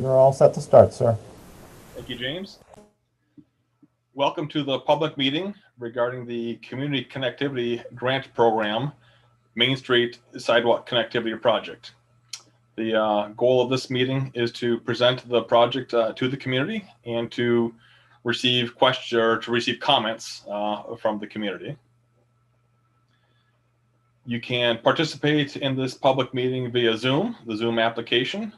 You're all set to start, sir. Thank you, James. Welcome to the public meeting regarding the Community Connectivity Grant Program, Main Street Sidewalk Connectivity Project. The goal of this meeting is to present the project to the community and to receive questions or to receive comments from the community. You can participate in this public meeting via Zoom, the Zoom application.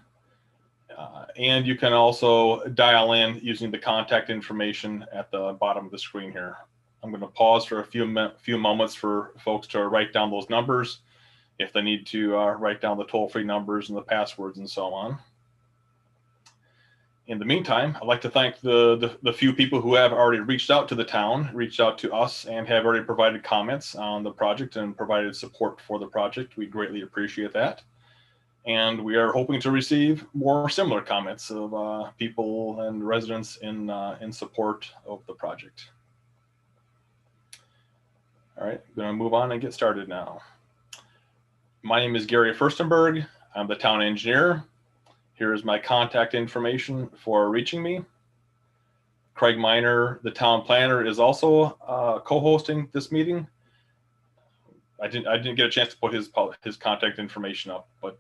And you can also dial in using the contact information at the bottom of the screen here. I'm going to pause for a few moments for folks to write down those numbers if they need to write down the toll-free numbers and the passwords and so on. In the meantime, I'd like to thank the few people who have already reached out to the town, reached out to us, and have already provided comments on the project and provided support for the project. We greatly appreciate that. And we are hoping to receive more similar comments of people and residents in support of the project. All right, I'm going to move on and get started now. My name is Gary Furstenberg. I'm the town engineer. Here is my contact information for reaching me. Craig Miner, the town planner, is also co-hosting this meeting. I didn't get a chance to put his contact information up, but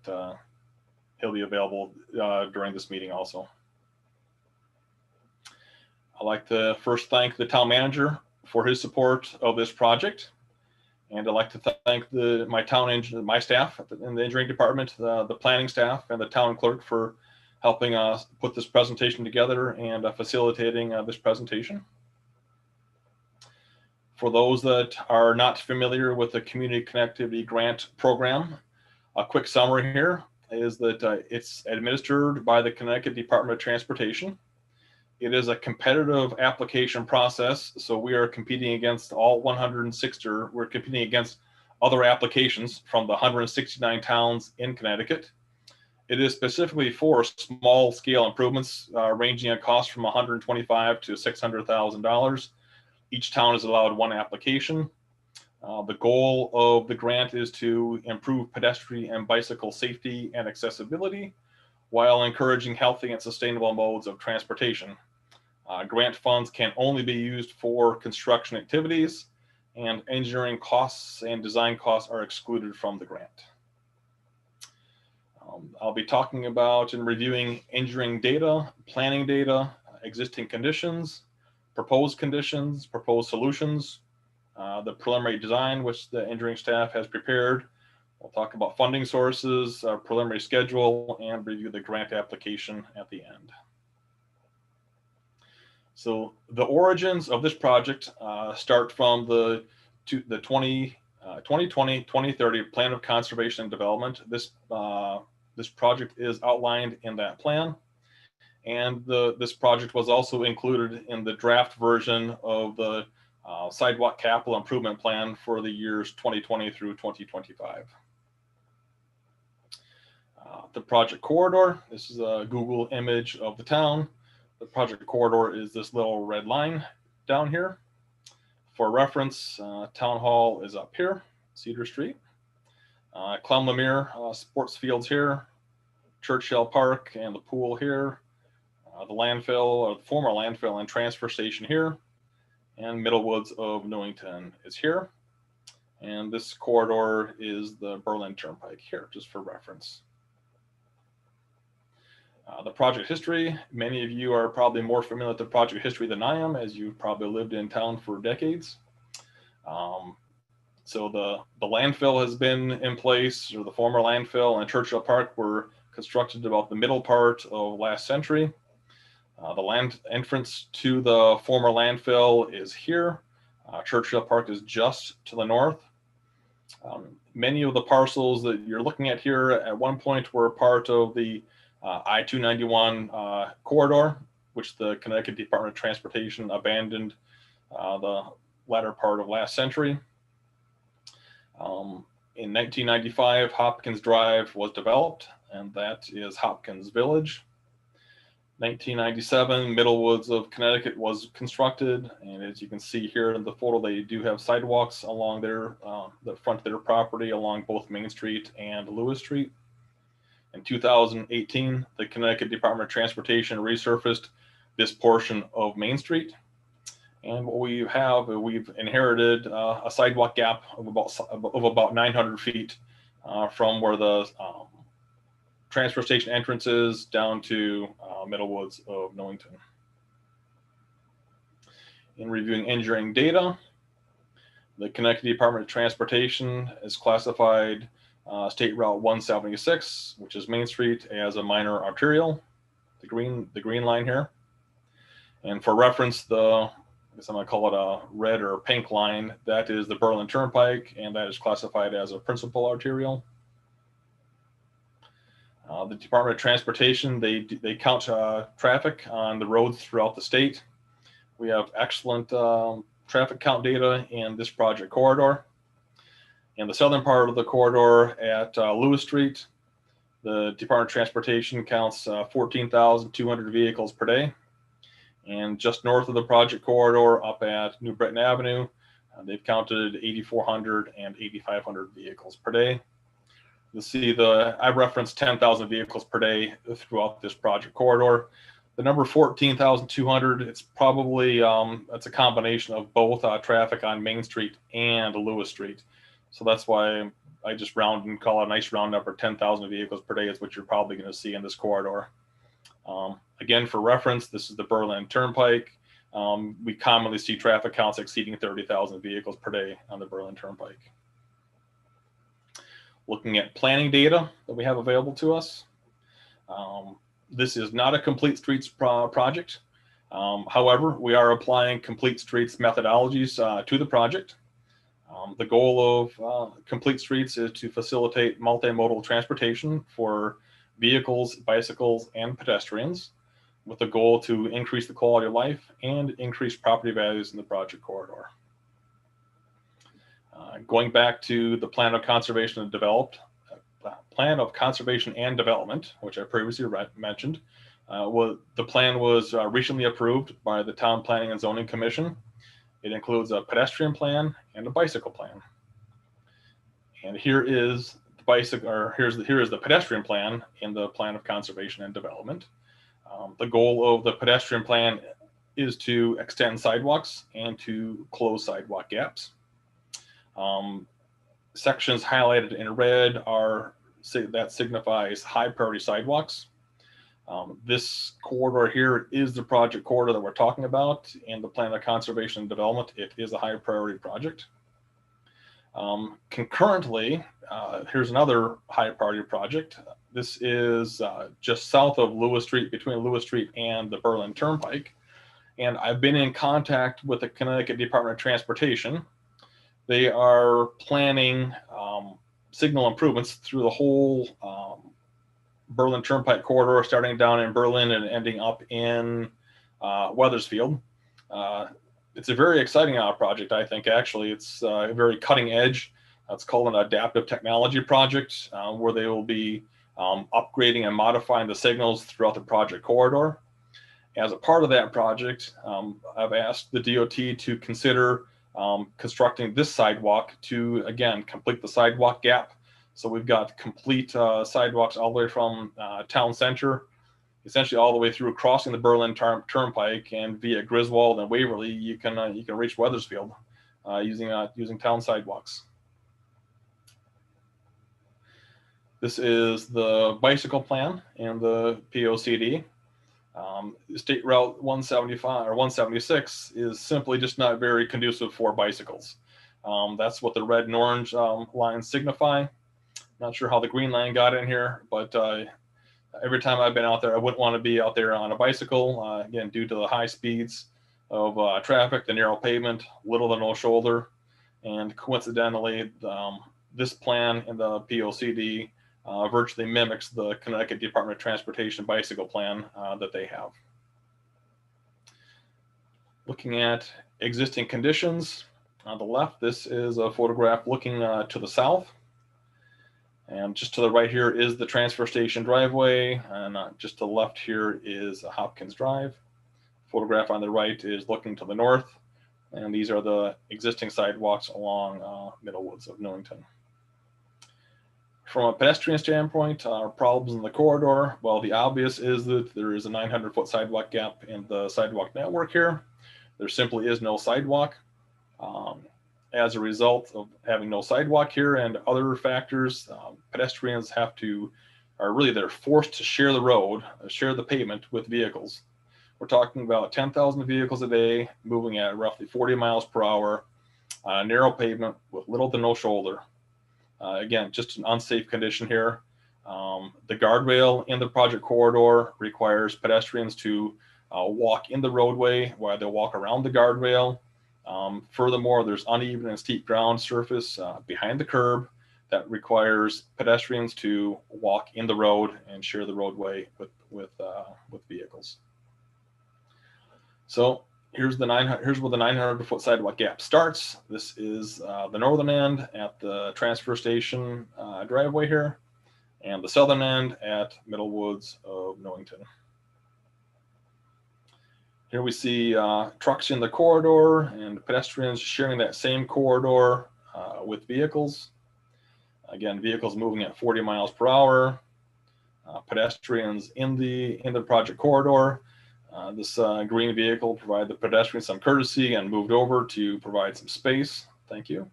he'll be available during this meeting also. I'd like to first thank the town manager for his support of this project, and I'd like to thank my staff in the engineering department, the planning staff, and the town clerk for helping us put this presentation together and facilitating this presentation. For those that are not familiar with the Community Connectivity Grant Program, a quick summary here is that it's administered by the Connecticut Department of Transportation. It is a competitive application process, so we are competing against all 160, we're competing against other applications from the 169 towns in Connecticut. It is specifically for small scale improvements ranging in cost from $125,000 to $600,000. Each town is allowed one application. The goal of the grant is to improve pedestrian and bicycle safety and accessibility while encouraging healthy and sustainable modes of transportation. Grant funds can only be used for construction activities, and engineering costs and design costs are excluded from the grant. I'll be talking about and reviewing engineering data, planning data, existing conditions, proposed solutions, the preliminary design, which the engineering staff has prepared. We'll talk about funding sources, preliminary schedule, and review the grant application at the end. So the origins of this project start from the 2020-2030 Plan of Conservation and Development. This project is outlined in that plan. And this project was also included in the draft version of the Sidewalk Capital Improvement Plan for the years 2020 through 2025. The project corridor, this is a Google image of the town. The project corridor is this little red line down here. For reference, Town Hall is up here, Cedar Street. Clem-Lemire sports fields here, Churchill Park and the pool here. The landfill, or the former landfill and transfer station here, and Middle Woods of Newington is here. And this corridor is the Berlin Turnpike here, just for reference. The project history, many of you are probably more familiar with the project history than I am, as you've probably lived in town for decades. So the landfill has been in place, or the former landfill and Churchill Park were constructed about the middle part of last century. The land entrance to the former landfill is here. Churchill Park is just to the north. Many of the parcels that you're looking at here at one point were part of the I-291 corridor, which the Connecticut Department of Transportation abandoned the latter part of last century. In 1995, Hopkins Drive was developed, and that is Hopkins Village. 1997, Middle Woods of Connecticut was constructed, and as you can see here in the photo, they do have sidewalks along the front of their property along both Main Street and Lewis Street. In 2018, the Connecticut Department of Transportation resurfaced this portion of Main Street. And what we have, we've inherited a sidewalk gap of about 900 feet from where the transfer station entrance is down to Middle Woods of Newington. In reviewing engineering data, the Connecticut Department of Transportation is classified State Route 176, which is Main Street, as a minor arterial, the green line here. And for reference, I guess I'm going to call it a red or pink line, that is the Berlin Turnpike, and that is classified as a principal arterial. The Department of Transportation, they count traffic on the roads throughout the state. We have excellent traffic count data in this project corridor. In the southern part of the corridor at Lewis Street, the Department of Transportation counts 14,200 vehicles per day. And just north of the project corridor up at New Britain Avenue, they've counted 8,400 and 8,500 vehicles per day. You'll see I referenced 10,000 vehicles per day throughout this project corridor. The number 14,200, it's probably, it's a combination of both traffic on Main Street and Lewis Street. So that's why I just round and call it a nice round number. 10,000 vehicles per day is what you're probably going to see in this corridor. Again, for reference, this is the Berlin Turnpike. We commonly see traffic counts exceeding 30,000 vehicles per day on the Berlin Turnpike. Looking at planning data that we have available to us. This is not a complete streets project. However, we are applying complete streets methodologies to the project. The goal of complete streets is to facilitate multimodal transportation for vehicles, bicycles, and pedestrians, with the goal to increase the quality of life and increase property values in the project corridor. Going back to the plan of conservation and development, which I previously mentioned, the plan was recently approved by the Town Planning and Zoning Commission. It includes a pedestrian plan and a bicycle plan. And here is the pedestrian plan in the plan of conservation and development. The goal of the pedestrian plan is to extend sidewalks and to close sidewalk gaps. Sections highlighted in red that signifies high priority sidewalks. This corridor here is the project corridor that we're talking about in the plan of conservation and development. It is a high priority project. Concurrently, here's another high priority project. This is just south of Lewis Street, between Lewis Street and the Berlin Turnpike. And I've been in contact with the Connecticut Department of Transportation. They are planning signal improvements through the whole Berlin Turnpike corridor, starting down in Berlin and ending up in Wethersfield. It's a very exciting project, I think. Actually, it's very cutting edge. It's called an adaptive technology project, where they will be upgrading and modifying the signals throughout the project corridor. As a part of that project, I've asked the DOT to consider constructing this sidewalk to, again, complete the sidewalk gap. So we've got complete sidewalks all the way from town center, essentially all the way through, crossing the Berlin Turnpike, and via Griswold and Waverly, you can reach Wethersfield using town sidewalks. This is the bicycle plan and the POCD. State Route 175 or 176 is simply just not very conducive for bicycles. That's what the red and orange lines signify. Not sure how the green line got in here, but every time I've been out there, I wouldn't want to be out there on a bicycle, again, due to the high speeds of traffic, the narrow pavement, little to no shoulder. And coincidentally, this plan in the POCD virtually mimics the Connecticut Department of Transportation bicycle plan that they have. Looking at existing conditions, on the left, this is a photograph looking to the south. And just to the right here is the transfer station driveway, and just to the left here is Hopkins Drive. Photograph on the right is looking to the north, and these are the existing sidewalks along Middle Woods of Newington. From a pedestrian standpoint, problems in the corridor, well, the obvious is that there is a 900-foot sidewalk gap in the sidewalk network here. There simply is no sidewalk. As a result of having no sidewalk here and other factors, pedestrians they're forced to share the road, share the pavement with vehicles. We're talking about 10,000 vehicles a day moving at roughly 40 miles per hour on a narrow pavement with little to no shoulder. Again, just an unsafe condition here. The guardrail in the project corridor requires pedestrians to walk in the roadway while they walk around the guardrail. Furthermore, there's uneven and steep ground surface behind the curb that requires pedestrians to walk in the road and share the roadway with vehicles. So here's where the 900-foot sidewalk gap starts. This is the northern end at the transfer station driveway here, and the southern end at Middle Woods of Newington. Here we see trucks in the corridor and pedestrians sharing that same corridor with vehicles. Again, vehicles moving at 40 miles per hour. Pedestrians in the project corridor. This green vehicle provided the pedestrians some courtesy and moved over to provide some space. Thank you.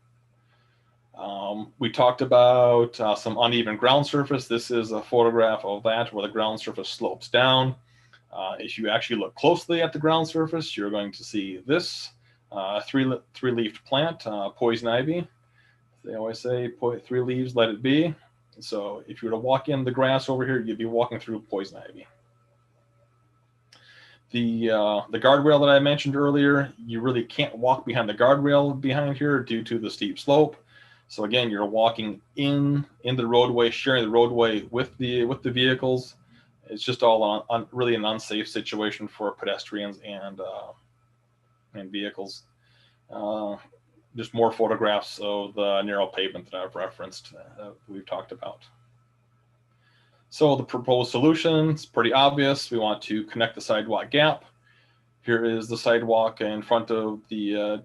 We talked about some uneven ground surface. This is a photograph of that where the ground surface slopes down. If you actually look closely at the ground surface, you're going to see this three-leafed plant, poison ivy. They always say, 3 leaves, let it be. So if you were to walk in the grass over here, you'd be walking through poison ivy. The guardrail that I mentioned earlier, you really can't walk behind the guardrail behind here due to the steep slope. So again, you're walking in the roadway, sharing the roadway with the vehicles. It's just all really an unsafe situation for pedestrians and vehicles. Just more photographs of the narrow pavement that I've referenced, we've talked about. So the proposed solution is pretty obvious. We want to connect the sidewalk gap. Here is the sidewalk in front of the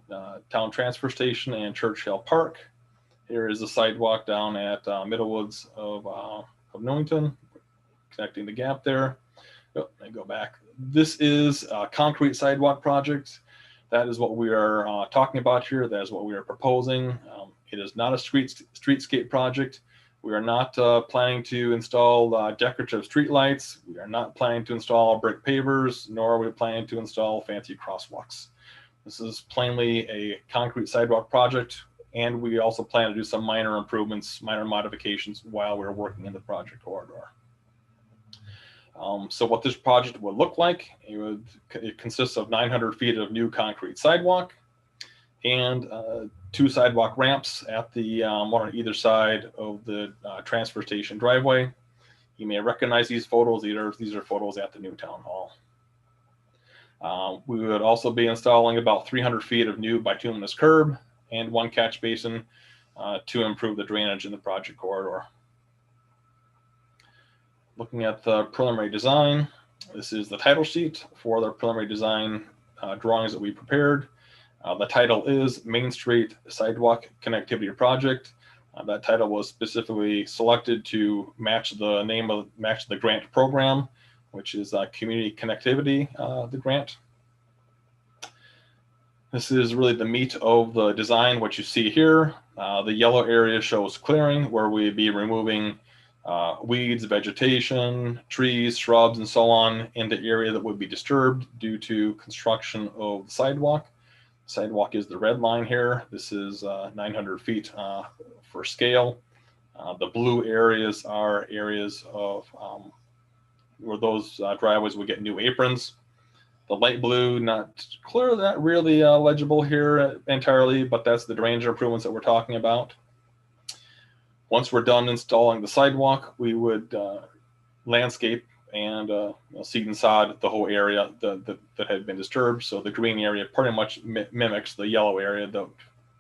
town transfer station and Churchill Park. Here is the sidewalk down at Middle Woods of Newington, connecting the gap there. Oh, let me go back. This is a concrete sidewalk project. That is what we are talking about here. That is what we are proposing. It is not a streetscape project. We are not planning to install decorative streetlights. We are not planning to install brick pavers, nor are we planning to install fancy crosswalks. This is plainly a concrete sidewalk project, and we also plan to do some minor improvements, minor modifications while we're working in the project corridor. So what this project would look like, it consists of 900 feet of new concrete sidewalk and 2 sidewalk ramps at the one on either side of the transfer station driveway. You may recognize these photos. These are photos at the new town hall. We would also be installing about 300 feet of new bituminous curb and 1 catch basin to improve the drainage in the project corridor. Looking at the preliminary design, this is the title sheet for the preliminary design drawings that we prepared. The title is Main Street Sidewalk Connectivity Project. That title was specifically selected to match the grant program, which is Community Connectivity, the grant. This is really the meat of the design, what you see here. The yellow area shows clearing, where we'd be removing weeds, vegetation, trees, shrubs, and so on in the area that would be disturbed due to construction of the sidewalk. Sidewalk is the red line here. This is 900 feet for scale. The blue areas are areas of where those driveways would get new aprons. The light blue, not clear, not really legible here entirely, but that's the drainage improvements that we're talking about. Once we're done installing the sidewalk, we would landscape and seed and sod the whole area that had been disturbed. So the green area pretty much mimics the yellow area, the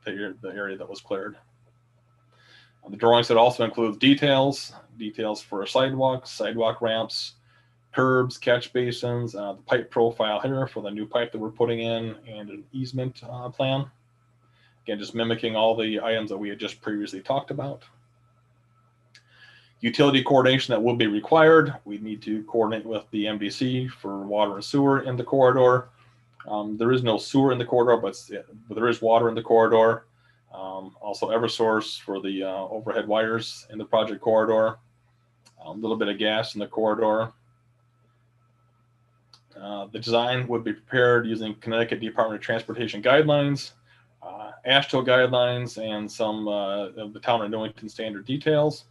area that was cleared. The drawing set also includes details for sidewalk ramps, curbs, catch basins, the pipe profile here for the new pipe that we're putting in, and an easement plan. Again, just mimicking all the items that we had just previously talked about. Utility coordination that will be required. We need to coordinate with the MDC for water and sewer in the corridor. There is no sewer in the corridor, but there is water in the corridor. Also Eversource for the overhead wires in the project corridor. A little bit of gas in the corridor. The design would be prepared using Connecticut Department of Transportation guidelines, AASHTO guidelines, and some of the town of Newington standard details.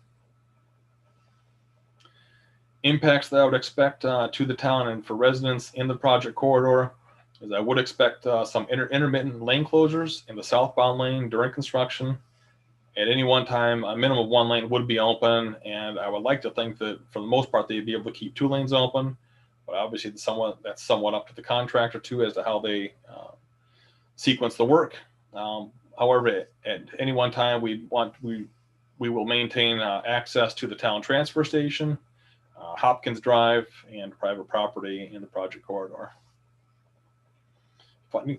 Impacts that I would expect to the town and for residents in the project corridor is I would expect some intermittent lane closures in the southbound lane during construction. At any one time, a minimum of one lane would be open, and I would like to think that for the most part they'd be able to keep two lanes open. But obviously, that's somewhat up to the contractor too as to how they sequence the work. However, at any one time, we will maintain access to the town transfer station, Hopkins Drive, and private property in the project corridor.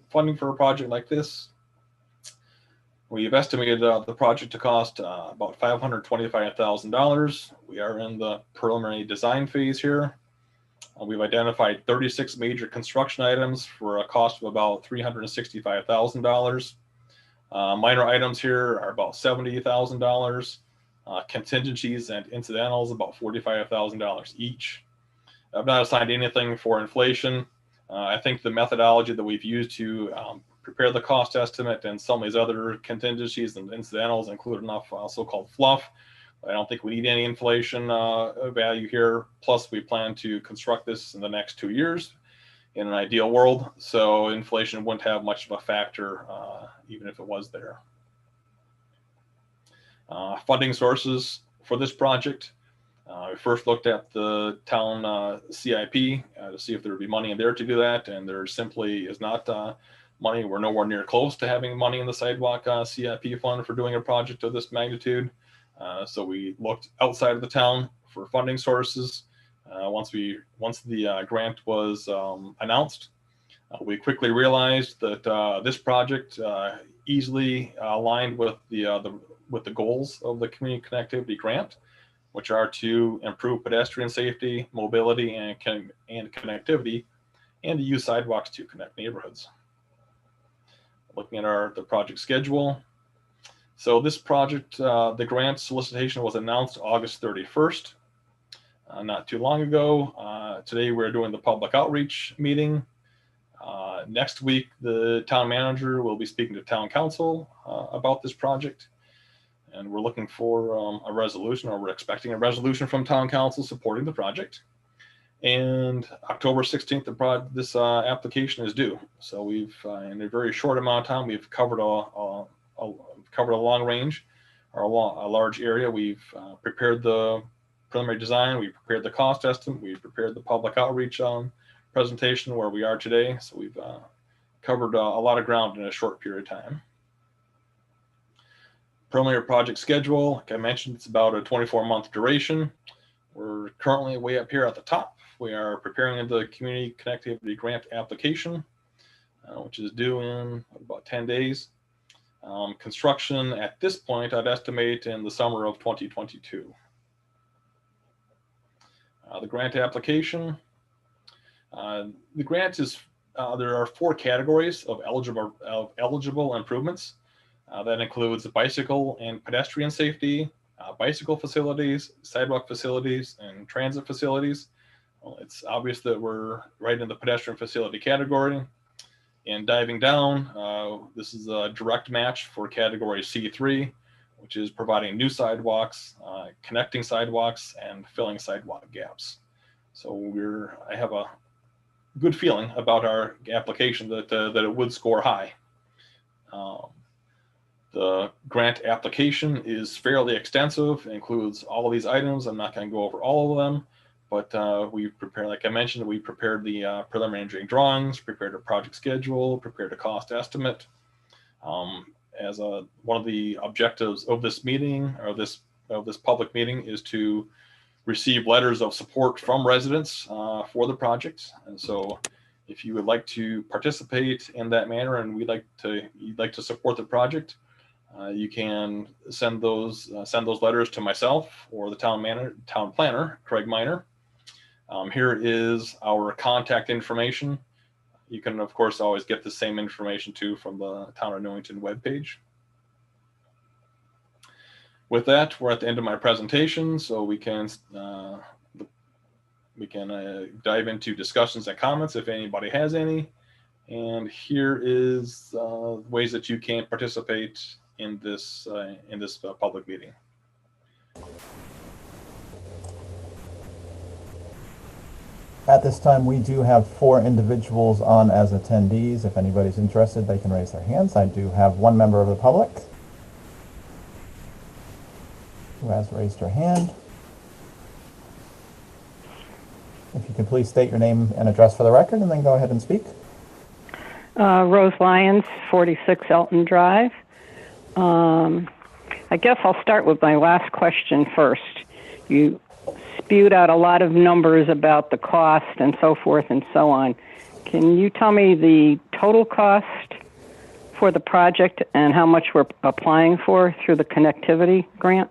Funding for a project like this, we've estimated the project to cost about $525,000. We are in the preliminary design phase here. We've identified 36 major construction items for a cost of about $365,000. Minor items here are about $70,000. Contingencies and incidentals about $45,000 each. I've not assigned anything for inflation. I think the methodology that we've used to prepare the cost estimate and some of these other contingencies and incidentals include enough so-called fluff. I don't think we need any inflation value here. Plus, we plan to construct this in the next 2 years in an ideal world. So inflation wouldn't have much of a factor, even if it was there. Funding sources for this project. We first looked at the town CIP to see if there would be money in there to do that. And there simply is not money. We're nowhere near close to having money in the sidewalk CIP fund for doing a project of this magnitude. So we looked outside of the town for funding sources. Once the grant was announced, we quickly realized that this project easily aligned with the goals of the community connectivity grant, which are to improve pedestrian safety, mobility, and connectivity, and to use sidewalks to connect neighborhoods. Looking at the project schedule. So this project, the grant solicitation was announced August 31st, not too long ago. Today we're doing the public outreach meeting. Next week, the town manager will be speaking to town council about this project. And we're looking for a resolution, or we're expecting a resolution from town council supporting the project. And October 16th, this application is due. So we've, in a very short amount of time, we've covered a long range, or a large area. We've prepared the preliminary design, we prepared the cost estimate, we prepared the public outreach presentation where we are today. So we've covered a lot of ground in a short period of time. Preliminary project schedule, like I mentioned, it's about a 24-month duration. We're currently way up here at the top. We are preparing the community connectivity grant application, which is due in about 10 days. Construction at this point, I'd estimate in the summer of 2022. The grant application. The grant is, there are 4 categories of eligible improvements. That includes bicycle and pedestrian safety, bicycle facilities, sidewalk facilities, and transit facilities. Well, it's obvious that we're right in the pedestrian facility category. And diving down, this is a direct match for category C3, which is providing new sidewalks, connecting sidewalks, and filling sidewalk gaps. So I have a good feeling about our application that it would score high. The grant application is fairly extensive, includes all of these items. I'm not going to go over all of them, but we prepared, like I mentioned, we prepared the preliminary engineering drawings, prepared a project schedule, prepared a cost estimate. As one of the objectives of this meeting, or this public meeting, is to receive letters of support from residents for the project. And so if you would like to participate in that manner and you'd like to support the project, You can send those letters to myself or the town planner, Craig Miner. Here is our contact information. You can, of course, always get the same information too from the Town of Newington webpage. With that, we're at the end of my presentation, so we can dive into discussions and comments if anybody has any. And here is ways that you can participate in this public meeting. At this time, we do have 4 individuals on as attendees. If anybody's interested, they can raise their hands. I do have one member of the public who has raised her hand. If you could please state your name and address for the record, and then go ahead and speak. Rose Lyons, 46 Elton Drive. I guess I'll start with my last question first. You spewed out a lot of numbers about the cost and so forth and so on. Can you tell me the total cost for the project and how much we're applying for through the connectivity grant?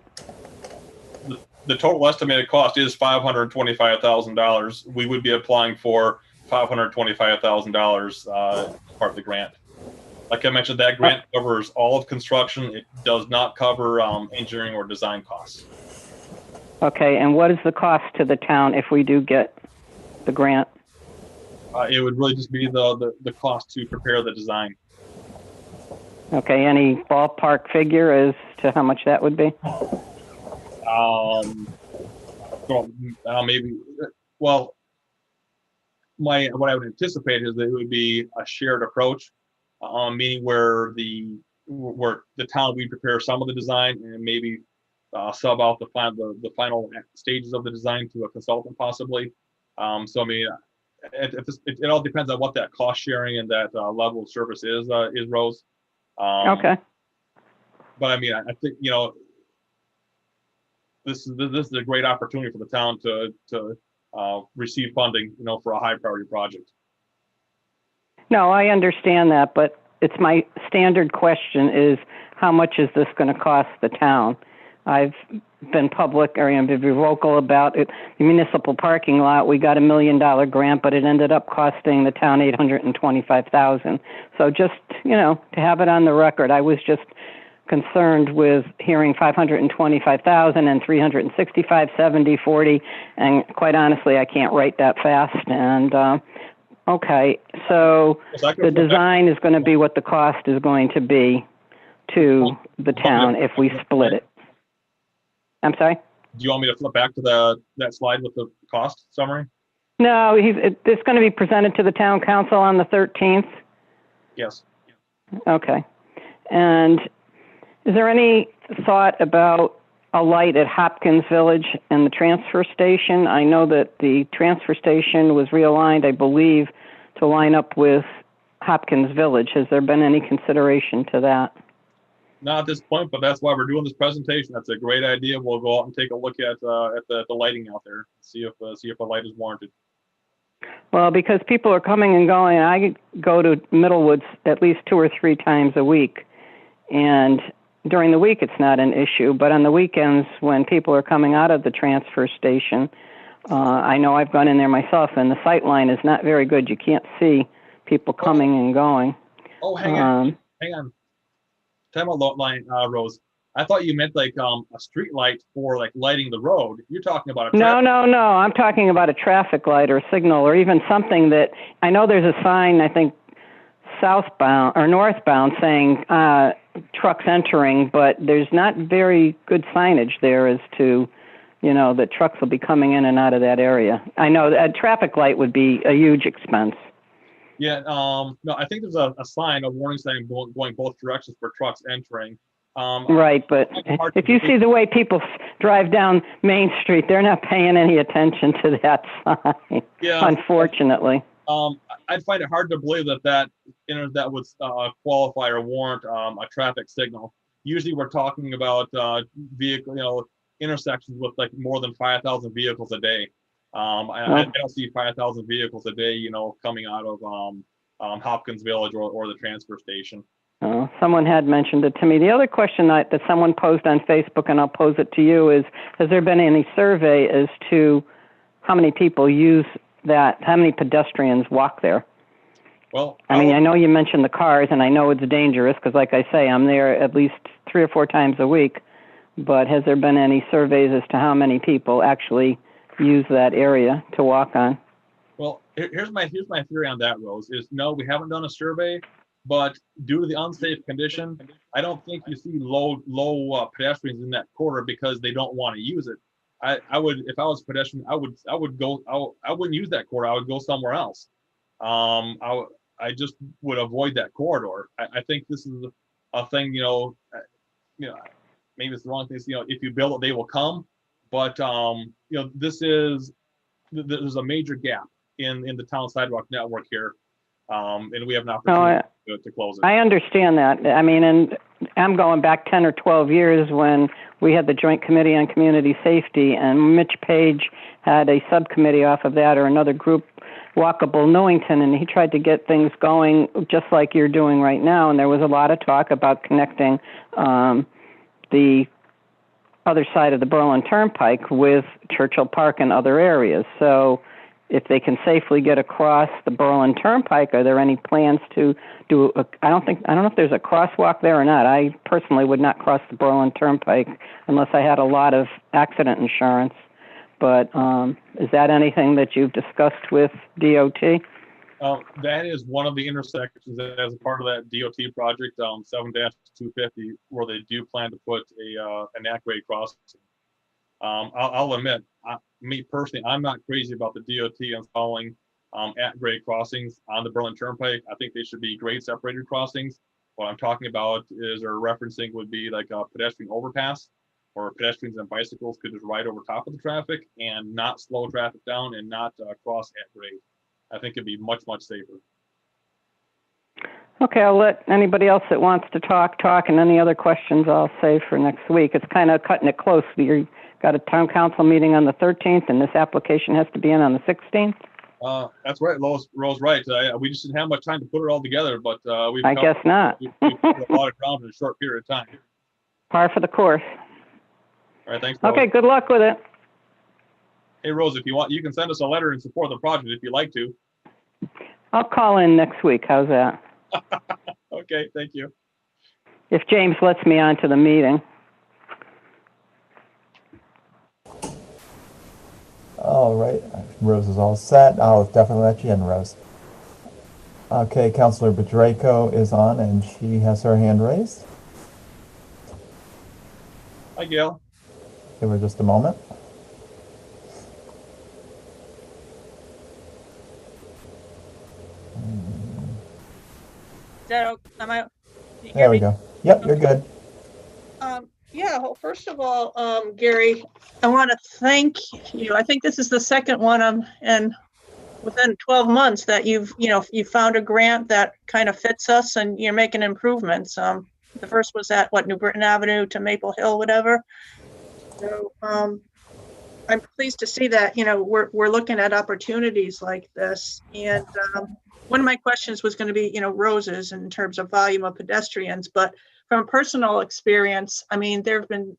The total estimated cost is $525,000. We would be applying for $525,000 part of the grant. Like I mentioned, that grant covers all of construction. It does not cover engineering or design costs. Okay, and what is the cost to the town if we do get the grant? It would really just be the cost to prepare the design. Okay, any ballpark figure as to how much that would be? Maybe. Well, what I would anticipate is that it would be a shared approach, meaning where the town would prepare some of the design and maybe sub out the final stages of the design to a consultant possibly. So I mean, it all depends on what that cost sharing and that level of service is Rose. Okay. But I mean, I think this is a great opportunity for the town to receive funding, for a high priority project. No, I understand that, but it's my standard question is how much is this going to cost the town? I've been public or been vocal about it. The municipal parking lot, we got $1 million grant, but it ended up costing the town $825,000. So just, to have it on the record, I was just concerned with hearing 525,000 and 365, 70, 40, and quite honestly, I can't write that fast. And okay, so the design is going to be what the cost is going to be to the town if we split it. I'm sorry? Do you want me to flip back to that slide with the cost summary? No, it's going to be presented to the town council on the 13th. Yes. Okay. And is there any thought about a light at Hopkins Village and the transfer station? I know that the transfer station was realigned, I believe, to line up with Hopkins Village. Has there been any consideration to that? Not at this point, but that's why we're doing this presentation. That's a great idea. We'll go out and take a look at the lighting out there, see if a light is warranted. Well, because people are coming and going, I go to Middlewoods at least 2 or 3 times a week, and during the week it's not an issue, but on the weekends when people are coming out of the transfer station, I know I've gone in there myself, and the sight line is not very good. You can't see people coming and going. Oh, hang on. Time out line, Rose. I thought you meant like a street light for like lighting the road. You're talking about a No. I'm talking about a traffic light or a signal or even something that I know there's a sign, I think, southbound or northbound saying trucks entering, but there's not very good signage there as to, that trucks will be coming in and out of that area. I know a traffic light would be a huge expense. Yeah, no, I think there's a sign, a warning sign going both directions for trucks entering. Right, but if you see the way people drive down Main Street, they're not paying any attention to that sign, yeah, unfortunately. I'd find it hard to believe that would qualify or warrant a traffic signal. Usually we're talking about vehicle, intersections with like more than 5,000 vehicles a day. I don't see 5,000 vehicles a day, coming out of Hopkins Village or the transfer station. Someone had mentioned it to me. The other question that someone posed on Facebook, and I'll pose it to you, is has there been any survey as to how many people use that, how many pedestrians walk there? Well, I mean, I know you mentioned the cars, and I know it's dangerous because, like I say, I'm there at least 3 or 4 times a week. But has there been any surveys as to how many people actually use that area to walk on? Well, here's my theory on that, Rose, is no, we haven't done a survey, but due to the unsafe condition, I don't think you see low pedestrians in that corridor because they don't want to use it. I would, if I was a pedestrian, I wouldn't use that corridor. I would go somewhere else. I just would avoid that corridor. I think this is a thing, maybe it's the wrong thing. If you build it, they will come. But there's a major gap in the town sidewalk network here, and we have an opportunity to close it. I understand that. I mean, and I'm going back 10 or 12 years when we had the Joint Committee on Community Safety, and Mitch Page had a subcommittee off of that, or another group, Walkable Newington, and he tried to get things going just like you're doing right now. And there was a lot of talk about connecting the other side of the Berlin Turnpike with Churchill Park and other areas. So if they can safely get across the Berlin Turnpike, are there any plans to do I don't know if there's a crosswalk there or not. I personally would not cross the Berlin Turnpike unless I had a lot of accident insurance. But is that anything that you've discussed with DOT? That is one of the intersections as a part of that DOT project, 7-250, where they do plan to put an at-grade crossing. I'll admit, me personally, I'm not crazy about the DOT installing at-grade crossings on the Berlin Turnpike. I think they should be grade separated crossings. What I'm talking about is, or referencing, would be like a pedestrian overpass, where pedestrians and bicycles could just ride over top of the traffic and not slow traffic down and not cross at grade. I think it'd be much, much safer. Okay, I'll let anybody else that wants to talk, and any other questions I'll save for next week. It's kind of cutting it close. You've got a town council meeting on the 13th, and this application has to be in on the 16th? That's right, Rose, right. We just didn't have much time to put it all together, but I guess not. we've covered a lot of ground in a short period of time. Par for the course. All right, thanks, Rose. Okay, good luck with it. Hey, Rose, if you want, you can send us a letter in support of the project if you'd like to. I'll call in next week. How's that? Okay, thank you. If James lets me on to the meeting. All right, Rose is all set. I'll definitely let you in, Rose. Okay, Councilor Bedrejko is on, and she has her hand raised. Hi, Gail. Give her just a moment. Am I? There we go. Yep, you're good. Yeah, well, first of all, Gary, I want to thank you. I think this is the second one and within 12 months that you found a grant that kind of fits us and you're making improvements. The first was at New Britain Avenue to Maple Hill, whatever. So I'm pleased to see that, we're looking at opportunities like this. And one of my questions was going to be, Rose's in terms of volume of pedestrians, but from personal experience, I mean, there have been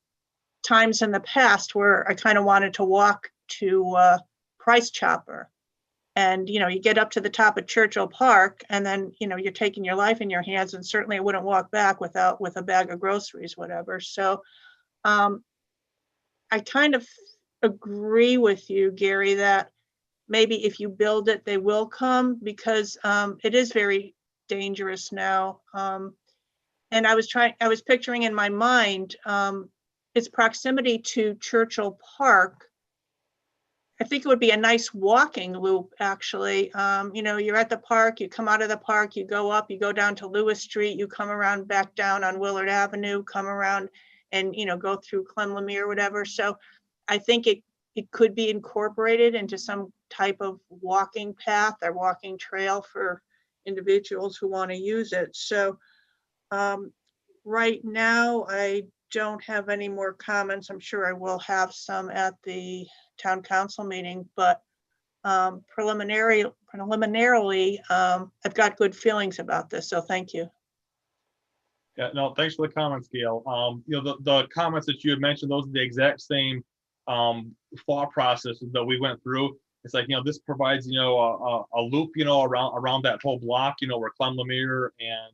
times in the past where I kind of wanted to walk to Price Chopper. And, you get up to the top of Churchill Park and then, you're taking your life in your hands, and certainly I wouldn't walk back with a bag of groceries, whatever. So I kind of agree with you, Gary, that maybe if you build it, they will come, because it is very dangerous now. And I was picturing in my mind its proximity to Churchill Park. I think it would be a nice walking loop, actually. You're at the park, you come out of the park, you go up, you go down to Lewis Street, you come around back down on Willard Avenue, come around and, go through Clemlemere or whatever. So I think it could be incorporated into some type of walking path or walking trail for individuals who want to use it. So right now, I don't have any more comments. I'm sure I will have some at the town council meeting, but preliminarily, I've got good feelings about this. So thank you. Yeah, no, thanks for the comments, Gail. The comments that you had mentioned, those are the exact same thought processes that we went through. It's like, this provides, a loop, around that whole block, where Clem-Lemire and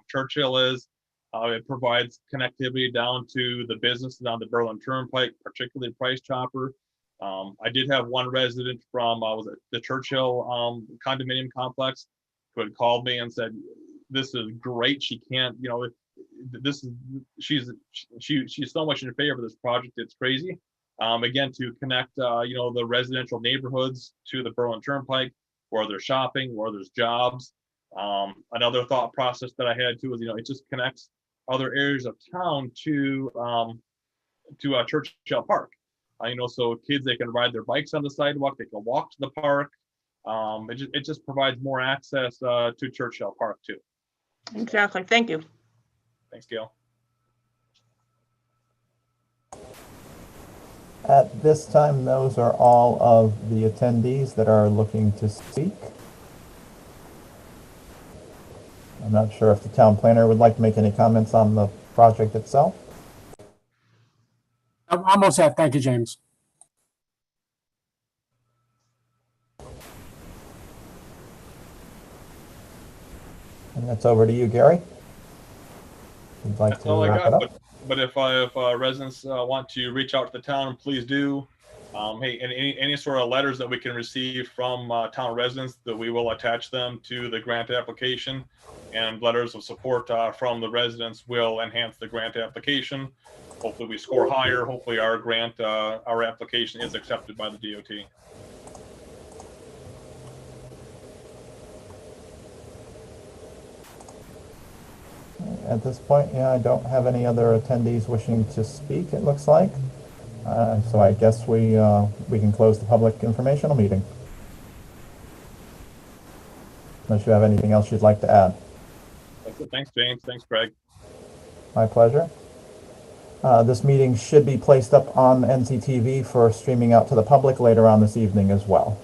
Churchill is. It provides connectivity down to the business down the Berlin Turnpike, particularly Price Chopper. I did have one resident from was it the Churchill condominium complex who had called me and said, "This is great. She can't, this is she's so much in favor of this project. It's crazy." Again, to connect, the residential neighborhoods to the Berlin Turnpike, where there's shopping, where there's jobs. Another thought process that I had too is, it just connects other areas of town to Churchill Park. So kids, they can ride their bikes on the sidewalk, they can walk to the park. It just provides more access to Churchill Park too. Exactly. Thank you. Thanks, Gail. At this time, those are all of the attendees that are looking to speak. I'm not sure if the town planner would like to make any comments on the project itself. I'm all set. Thank you, James. And that's over to you, Gary. Would like That's to all I wrap it got. up? But if residents want to reach out to the town, please do. Hey, and any sort of letters that we can receive from town residents, that we will attach them to the grant application, and letters of support from the residents will enhance the grant application. Hopefully we score higher. Hopefully our grant, our application is accepted by the DOT. At this point, I don't have any other attendees wishing to speak, it looks like. So I guess we can close the public informational meeting. Unless you have anything else you'd like to add. That's it. Thanks, James. Thanks, Craig. My pleasure. This meeting should be placed up on NCTV for streaming out to the public later on this evening as well.